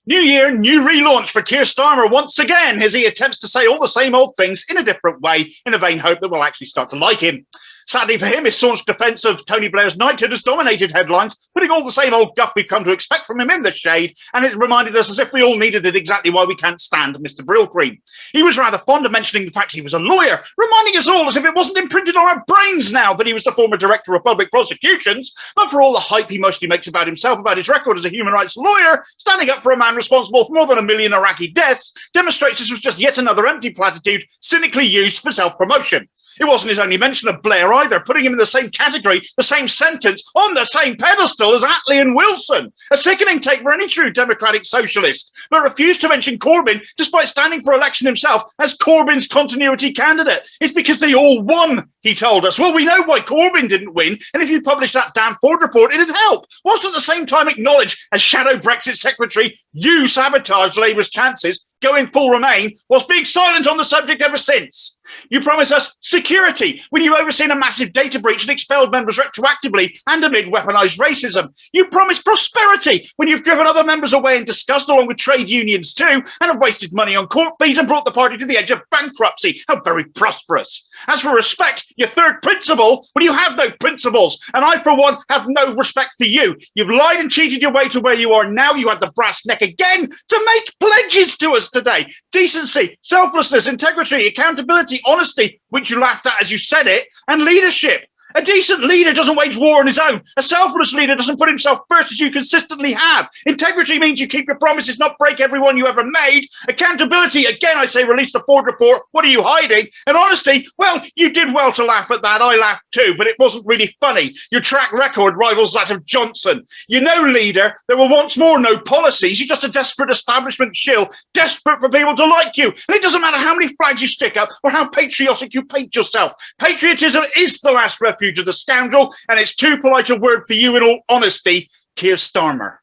New year, new relaunch for Keir Starmer once again as he attempts to say all the same old things in a different way in a vain hope that we'll actually start to like him. Sadly for him, his staunch defence of Tony Blair's knighthood has dominated headlines, putting all the same old guff we've come to expect from him in the shade, and it's reminded us as if we all needed it exactly why we can't stand Mr Brylcreem. He was rather fond of mentioning the fact he was a lawyer, reminding us all as if it wasn't imprinted on our brains now that he was the former Director of Public Prosecutions, but for all the hype he mostly makes about himself, about his record as a human rights lawyer, standing up for a man responsible for more than 1 million Iraqi deaths demonstrates this was just yet another empty platitude cynically used for self-promotion. It wasn't his only mention of Blair either, putting him in the same category, the same sentence, on the same pedestal as Attlee and Wilson, a sickening take for any true democratic socialist, but refused to mention Corbyn despite standing for election himself as Corbyn's continuity candidate. It's because they all won, he told us. Well, we know why Corbyn didn't win, and if you published that damn Forde Report, it'd help. Whilst at the same time acknowledge, as Shadow Brexit Secretary, you sabotaged Labour's chances, going full Remain, whilst being silent on the subject ever since. You promised us security when you've overseen a massive data breach and expelled members retroactively and amid weaponised racism. You promised prosperity when you've driven other members away in disgust along with trade unions too and have wasted money on court fees and brought the party to the edge of bankruptcy. How very prosperous. As for respect, your third principle, well, you have no principles, and I, for one, have no respect for you. You've lied and cheated your way to where you are now. You had the brass neck again to make pledges to us today. Decency, selflessness, integrity, accountability, honesty, which you laughed at as you said it, and leadership. A decent leader doesn't wage war on his own. A selfless leader doesn't put himself first as you consistently have. Integrity means you keep your promises, not break every one you ever made. Accountability, again, I say release the Forde Report. What are you hiding? And honesty, well, you did well to laugh at that. I laughed too, but it wasn't really funny. Your track record rivals that of Johnson. You're no leader. There were once more no policies. You're just a desperate establishment shill, desperate for people to like you. And it doesn't matter how many flags you stick up or how patriotic you paint yourself. Patriotism is the last refuge of the scoundrel, and it's too polite a word for you in all honesty, Keir Starmer.